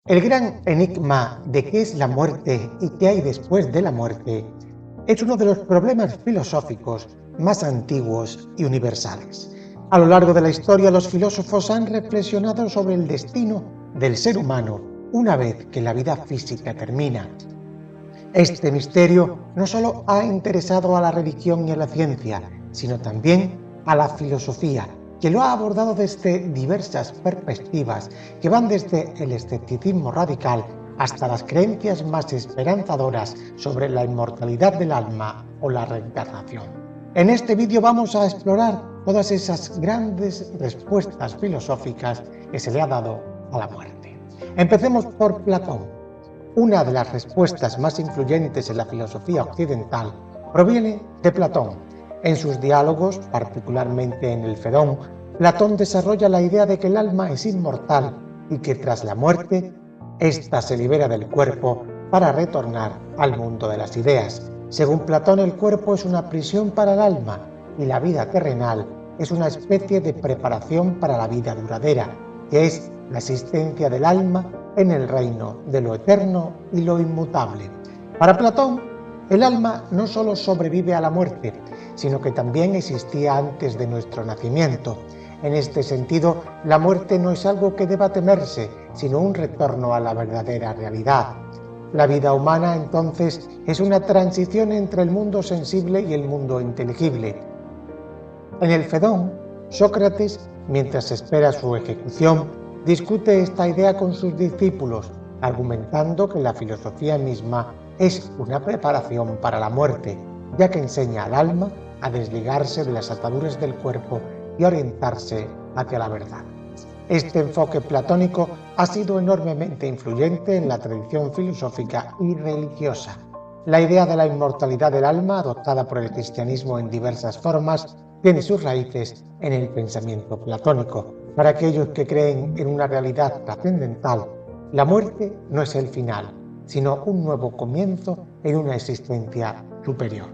El gran enigma de qué es la muerte y qué hay después de la muerte es uno de los problemas filosóficos más antiguos y universales. A lo largo de la historia, los filósofos han reflexionado sobre el destino del ser humano una vez que la vida física termina. Este misterio no solo ha interesado a la religión y a la ciencia, sino también a la filosofía, que lo ha abordado desde diversas perspectivas que van desde el escepticismo radical hasta las creencias más esperanzadoras sobre la inmortalidad del alma o la reencarnación. En este vídeo vamos a explorar todas esas grandes respuestas filosóficas que se le ha dado a la muerte. Empecemos por Platón. Una de las respuestas más influyentes en la filosofía occidental proviene de Platón. En sus diálogos, particularmente en el Fedón, Platón desarrolla la idea de que el alma es inmortal y que tras la muerte, ésta se libera del cuerpo para retornar al mundo de las ideas. Según Platón, el cuerpo es una prisión para el alma y la vida terrenal es una especie de preparación para la vida duradera, que es la existencia del alma en el reino de lo eterno y lo inmutable. Para Platón, el alma no solo sobrevive a la muerte, sino que también existía antes de nuestro nacimiento. En este sentido, la muerte no es algo que deba temerse, sino un retorno a la verdadera realidad. La vida humana, entonces, es una transición entre el mundo sensible y el mundo inteligible. En el Fedón, Sócrates, mientras espera su ejecución, discute esta idea con sus discípulos, argumentando que la filosofía misma es una preparación para la muerte, ya que enseña al alma a desligarse de las ataduras del cuerpo y orientarse hacia la verdad. Este enfoque platónico ha sido enormemente influyente en la tradición filosófica y religiosa. La idea de la inmortalidad del alma, adoptada por el cristianismo en diversas formas, tiene sus raíces en el pensamiento platónico. Para aquellos que creen en una realidad trascendental, la muerte no es el final, sino un nuevo comienzo en una existencia superior.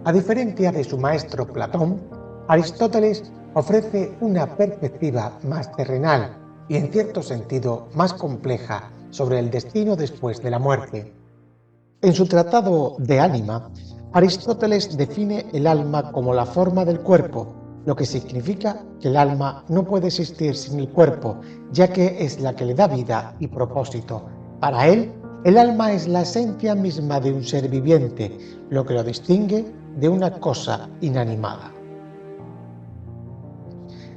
A diferencia de su maestro Platón, Aristóteles ofrece una perspectiva más terrenal y, en cierto sentido, más compleja sobre el destino después de la muerte. En su tratado De Anima, Aristóteles define el alma como la forma del cuerpo, lo que significa que el alma no puede existir sin el cuerpo, ya que es la que le da vida y propósito. Para él, el alma es la esencia misma de un ser viviente, lo que lo distingue de una cosa inanimada.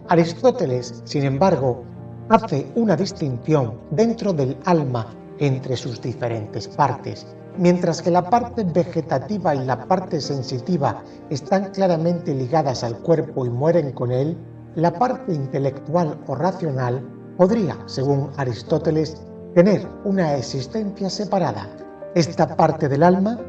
Aristóteles, sin embargo, hace una distinción dentro del alma entre sus diferentes partes. Mientras que la parte vegetativa y la parte sensitiva están claramente ligadas al cuerpo y mueren con él, la parte intelectual o racional podría, según Aristóteles, tener una existencia separada. Esta parte del alma,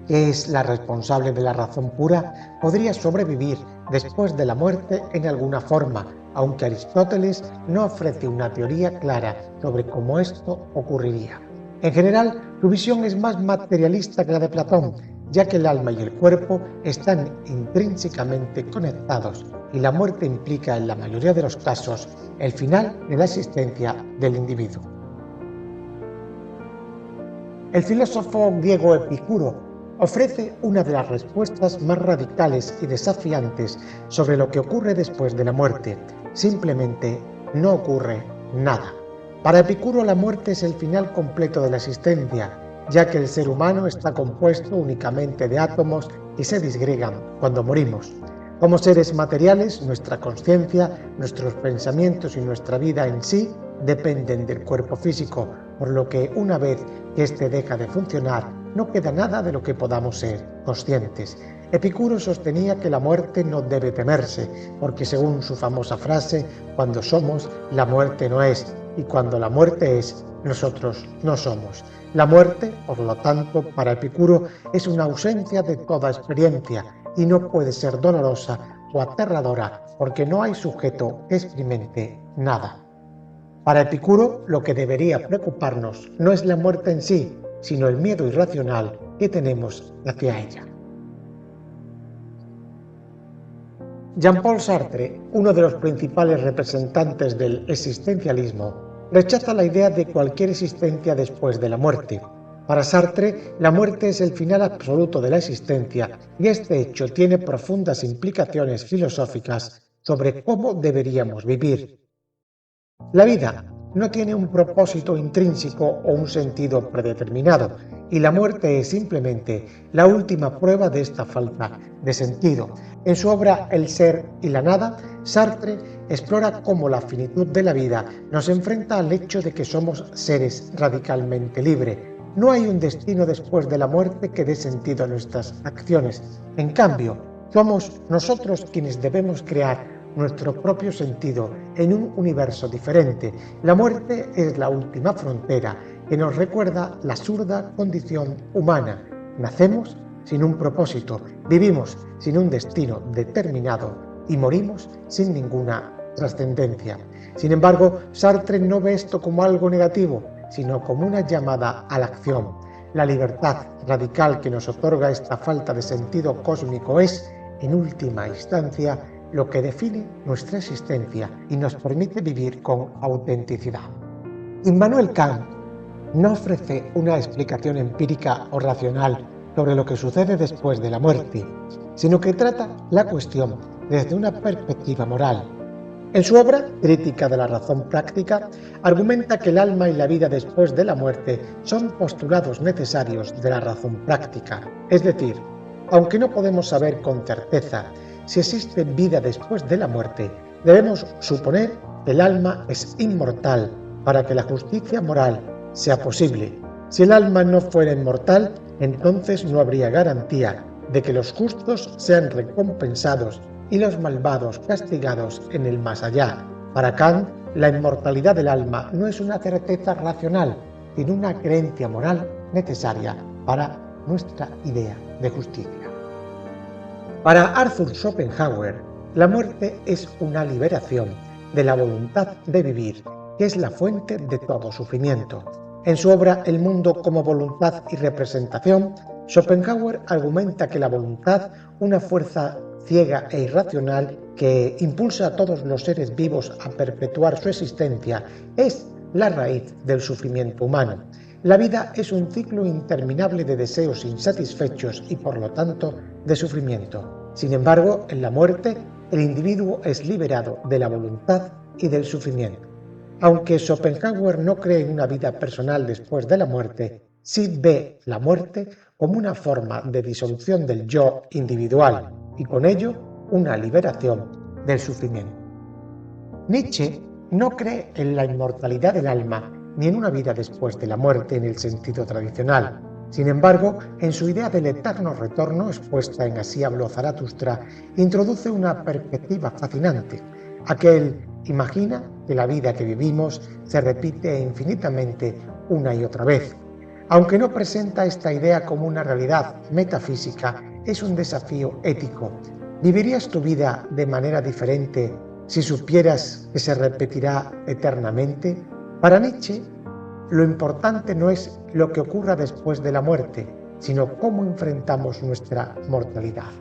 que es la responsable de la razón pura, podría sobrevivir después de la muerte en alguna forma, aunque Aristóteles no ofrece una teoría clara sobre cómo esto ocurriría. En general, su visión es más materialista que la de Platón, ya que el alma y el cuerpo están intrínsecamente conectados y la muerte implica en la mayoría de los casos el final de la existencia del individuo. El filósofo griego Epicuro ofrece una de las respuestas más radicales y desafiantes sobre lo que ocurre después de la muerte. Simplemente no ocurre nada. Para Epicuro, la muerte es el final completo de la existencia, ya que el ser humano está compuesto únicamente de átomos y se disgregan cuando morimos. Como seres materiales, nuestra conciencia, nuestros pensamientos y nuestra vida en sí dependen del cuerpo físico, por lo que una vez que éste deja de funcionar, no queda nada de lo que podamos ser conscientes. Epicuro sostenía que la muerte no debe temerse, porque según su famosa frase, cuando somos, la muerte no es, y cuando la muerte es, nosotros no somos. La muerte, por lo tanto, para Epicuro es una ausencia de toda experiencia y no puede ser dolorosa o aterradora porque no hay sujeto que experimente nada. Para Epicuro, lo que debería preocuparnos no es la muerte en sí, sino el miedo irracional que tenemos hacia ella. Jean-Paul Sartre, uno de los principales representantes del existencialismo, rechaza la idea de cualquier existencia después de la muerte. Para Sartre, la muerte es el final absoluto de la existencia y este hecho tiene profundas implicaciones filosóficas sobre cómo deberíamos vivir. La vida no tiene un propósito intrínseco o un sentido predeterminado, y la muerte es simplemente la última prueba de esta falta de sentido. En su obra El ser y la nada, Sartre explora cómo la finitud de la vida nos enfrenta al hecho de que somos seres radicalmente libres. No hay un destino después de la muerte que dé sentido a nuestras acciones. En cambio, somos nosotros quienes debemos crear nuestro propio sentido en un universo diferente. La muerte es la última frontera que nos recuerda la absurda condición humana. Nacemos sin un propósito, vivimos sin un destino determinado y morimos sin ninguna trascendencia. Sin embargo, Sartre no ve esto como algo negativo, sino como una llamada a la acción. La libertad radical que nos otorga esta falta de sentido cósmico es, en última instancia, lo que define nuestra existencia y nos permite vivir con autenticidad. Immanuel Kant no ofrece una explicación empírica o racional sobre lo que sucede después de la muerte, sino que trata la cuestión desde una perspectiva moral. En su obra, Crítica de la razón práctica, argumenta que el alma y la vida después de la muerte son postulados necesarios de la razón práctica. Es decir, aunque no podemos saber con certeza si existe vida después de la muerte, debemos suponer que el alma es inmortal para que la justicia moral sea posible. Si el alma no fuera inmortal, entonces no habría garantía de que los justos sean recompensados y los malvados castigados en el más allá. Para Kant, la inmortalidad del alma no es una certeza racional, sino una creencia moral necesaria para nuestra idea de justicia. Para Arthur Schopenhauer, la muerte es una liberación de la voluntad de vivir, que es la fuente de todo sufrimiento. En su obra El mundo como voluntad y representación, Schopenhauer argumenta que la voluntad, una fuerza ciega e irracional que impulsa a todos los seres vivos a perpetuar su existencia, es la raíz del sufrimiento humano. La vida es un ciclo interminable de deseos insatisfechos y, por lo tanto, de sufrimiento. Sin embargo, en la muerte, el individuo es liberado de la voluntad y del sufrimiento. Aunque Schopenhauer no cree en una vida personal después de la muerte, sí ve la muerte como una forma de disolución del yo individual y con ello una liberación del sufrimiento. Nietzsche no cree en la inmortalidad del alma ni en una vida después de la muerte en el sentido tradicional. Sin embargo, en su idea del eterno retorno, expuesta en Así habló Zaratustra, introduce una perspectiva fascinante. Aquel imagina que la vida que vivimos se repite infinitamente una y otra vez. Aunque no presenta esta idea como una realidad metafísica, es un desafío ético. ¿Vivirías tu vida de manera diferente si supieras que se repetirá eternamente? Para Nietzsche, lo importante no es lo que ocurra después de la muerte, sino cómo enfrentamos nuestra mortalidad.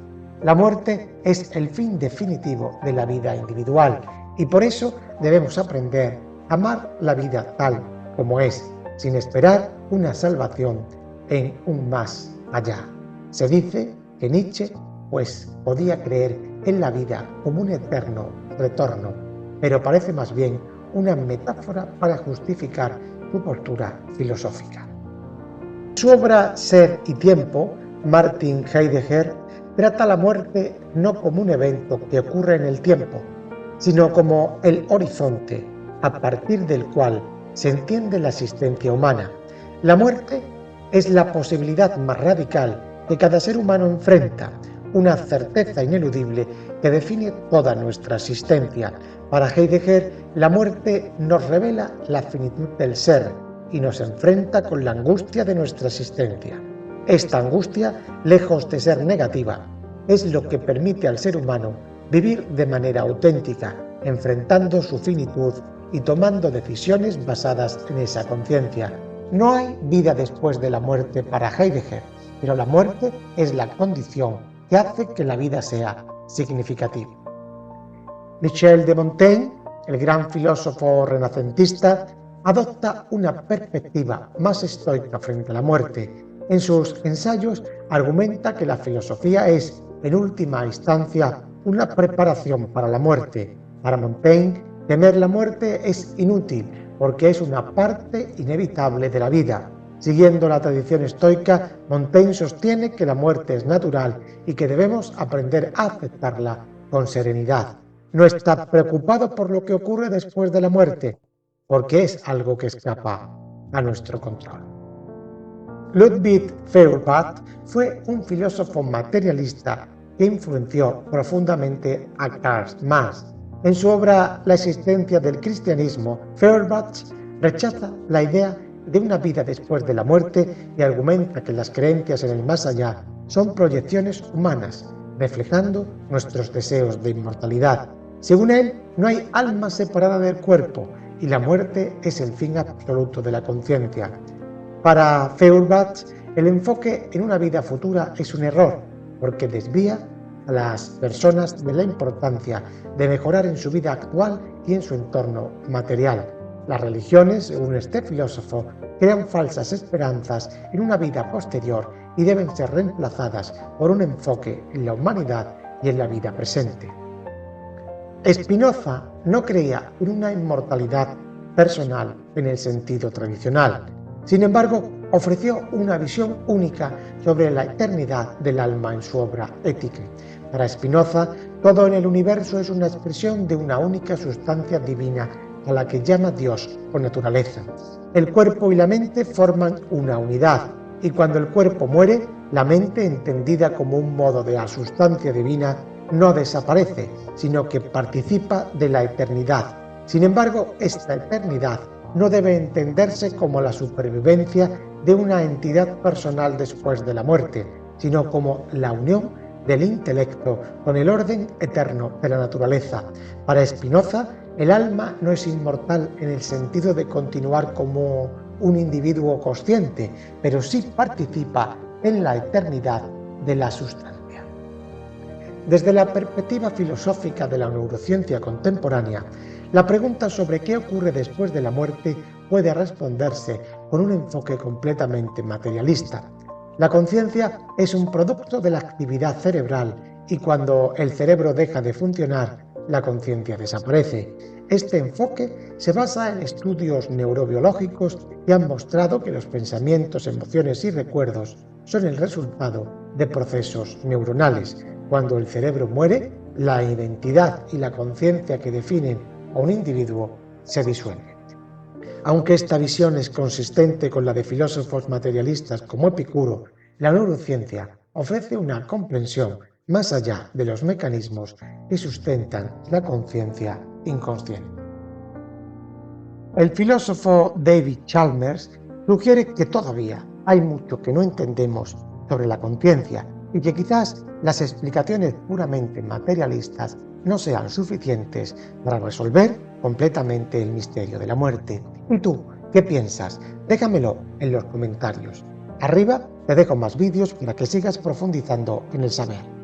La muerte es el fin definitivo de la vida individual y por eso debemos aprender a amar la vida tal como es, sin esperar una salvación en un más allá. Se dice que Nietzsche podía creer en la vida como un eterno retorno, pero parece más bien una metáfora para justificar su postura filosófica. En su obra Ser y Tiempo, Martin Heidegger trata la muerte no como un evento que ocurre en el tiempo, sino como el horizonte a partir del cual se entiende la existencia humana. La muerte es la posibilidad más radical que cada ser humano enfrenta, una certeza ineludible que define toda nuestra existencia. Para Heidegger, la muerte nos revela la finitud del ser y nos enfrenta con la angustia de nuestra existencia. Esta angustia, lejos de ser negativa, es lo que permite al ser humano vivir de manera auténtica, enfrentando su finitud y tomando decisiones basadas en esa conciencia. No hay vida después de la muerte para Heidegger, pero la muerte es la condición que hace que la vida sea significativa. Michel de Montaigne, el gran filósofo renacentista, adopta una perspectiva más estoica frente a la muerte. En sus ensayos argumenta que la filosofía es, en última instancia, una preparación para la muerte. Para Montaigne, temer la muerte es inútil porque es una parte inevitable de la vida. Siguiendo la tradición estoica, Montaigne sostiene que la muerte es natural y que debemos aprender a aceptarla con serenidad. No está preocupado por lo que ocurre después de la muerte, porque es algo que escapa a nuestro control. Ludwig Feuerbach fue un filósofo materialista que influenció profundamente a Karl Marx. En su obra La existencia del cristianismo, Feuerbach rechaza la idea de una vida después de la muerte y argumenta que las creencias en el más allá son proyecciones humanas, reflejando nuestros deseos de inmortalidad. Según él, no hay alma separada del cuerpo y la muerte es el fin absoluto de la conciencia. Para Feuerbach, el enfoque en una vida futura es un error, porque desvía a las personas de la importancia de mejorar en su vida actual y en su entorno material. Las religiones, según este filósofo, crean falsas esperanzas en una vida posterior y deben ser reemplazadas por un enfoque en la humanidad y en la vida presente. Spinoza no creía en una inmortalidad personal en el sentido tradicional. Sin embargo, ofreció una visión única sobre la eternidad del alma en su obra Ética. Para Spinoza, todo en el universo es una expresión de una única sustancia divina a la que llama Dios o naturaleza. El cuerpo y la mente forman una unidad, y cuando el cuerpo muere, la mente, entendida como un modo de la sustancia divina, no desaparece, sino que participa de la eternidad. Sin embargo, esta eternidad no debe entenderse como la supervivencia de una entidad personal después de la muerte, sino como la unión del intelecto con el orden eterno de la naturaleza. Para Spinoza, el alma no es inmortal en el sentido de continuar como un individuo consciente, pero sí participa en la eternidad de la sustancia. Desde la perspectiva filosófica de la neurociencia contemporánea, la pregunta sobre qué ocurre después de la muerte puede responderse con un enfoque completamente materialista. La conciencia es un producto de la actividad cerebral y cuando el cerebro deja de funcionar, la conciencia desaparece. Este enfoque se basa en estudios neurobiológicos que han mostrado que los pensamientos, emociones y recuerdos son el resultado de procesos neuronales. Cuando el cerebro muere, la identidad y la conciencia que definen a un individuo se disuelven. Aunque esta visión es consistente con la de filósofos materialistas como Epicuro, la neurociencia ofrece una comprensión más allá de los mecanismos que sustentan la conciencia inconsciente. El filósofo David Chalmers sugiere que todavía hay mucho que no entendemos sobre la conciencia y que quizás las explicaciones puramente materialistas no sean suficientes para resolver completamente el misterio de la muerte. ¿Y tú qué piensas? Déjamelo en los comentarios. Arriba te dejo más vídeos para que sigas profundizando en el saber.